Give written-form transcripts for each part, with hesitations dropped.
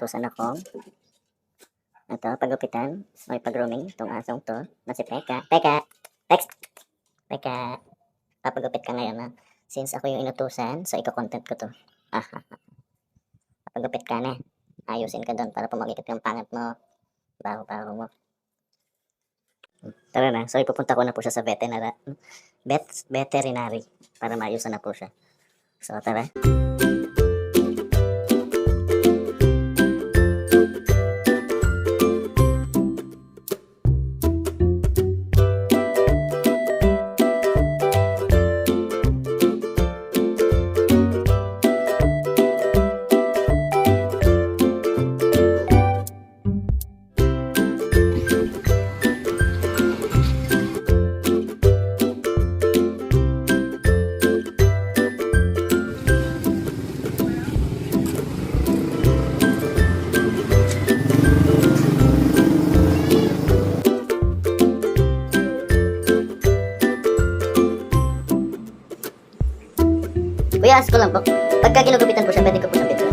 inutusan akong pagupitan, may pag-grooming itong asong to na si Pekka. Pekka, papagupit ka ngayon ha. Since ako yung inutusan, so iko-content ko to. Papagupit ka na. Ayusin ka doon para pumagikit yung pangat mo. Baho mo. Tara na. So ipupunta ko na po siya sa veterinary para maayusan na po siya. So tara. Kuya, ask ko lang po. Pagka ginugupitan po siya, pwede ko po siyang video.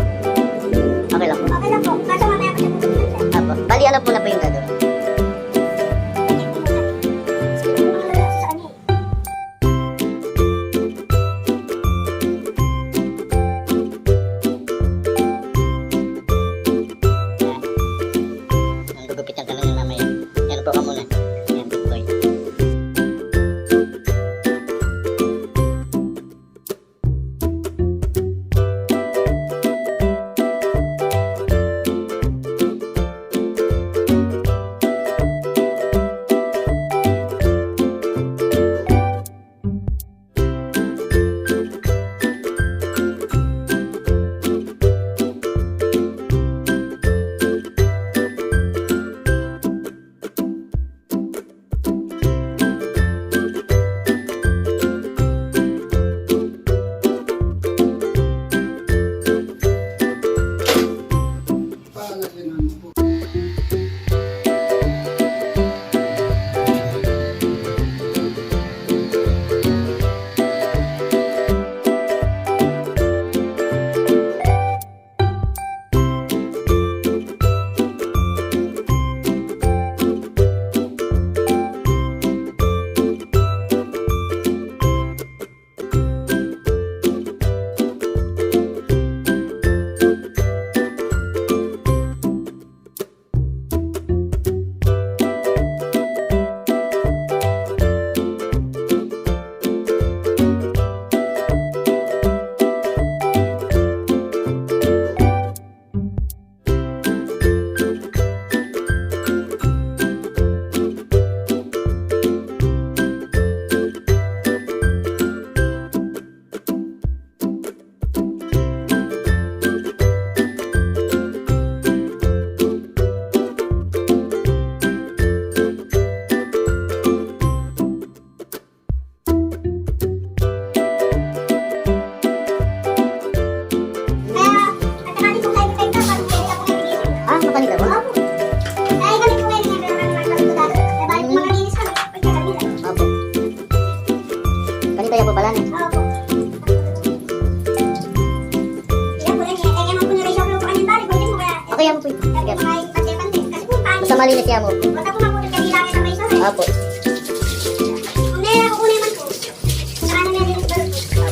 Okay lang po. Okay lang po. Kaso mamaya po siya pupunta siya. Apo. Bali, ano po na po yung gagawin? Ang gugupitan ka lang yung mamaya. Yan po ka muna. Yan, good boy. Kaya po pala na. Opo. Yan po, kaya mo po niresyo ko kanyang balik. Pwede mo kaya. Okay, yan po ito. Kaya po kayo pati-pati. Kasi po paano. Basta malinis yan mo. Basta po mapulit kami lang sa may isa. Opo. Kung nila kukunin man po. Saka na nilinis ba rin po.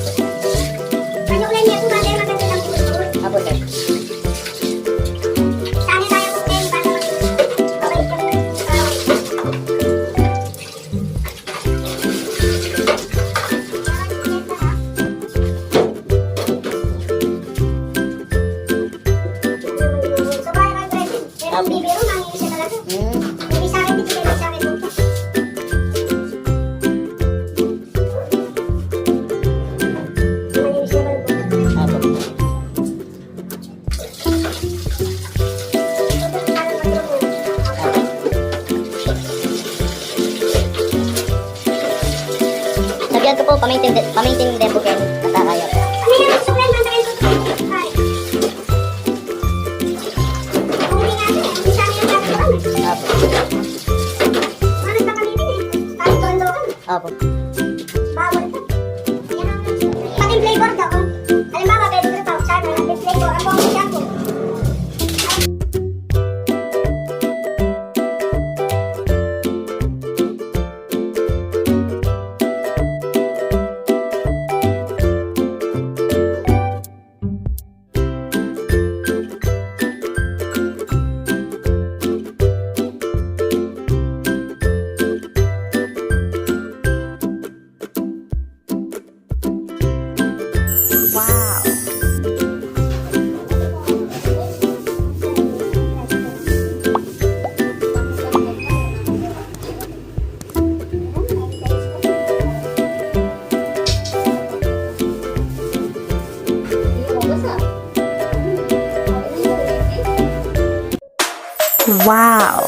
Kanya ulan niya po natin maganda lang po. Opo, sir. Saan tayo po kayo para bibiro, nanginis siya talaga. Hindi sa akin, hindi sa akin. Nanginis siya talaga. Sabihan ko po, pamaintin din po kayo. Katakaya po. Ano yung nagsulan ng tayo ko? Ay. Huli nga siya. Hindi sa akin ang gagawin. Opo. Manang na kami din eh. Kahit tondo ka. Opo. Bawal ka. Yan ang nagsulan. Pati flavor daw. Halimbawa, pwede ko tawag sa akin. Pati flavor. Ako ang shampoo. Wow!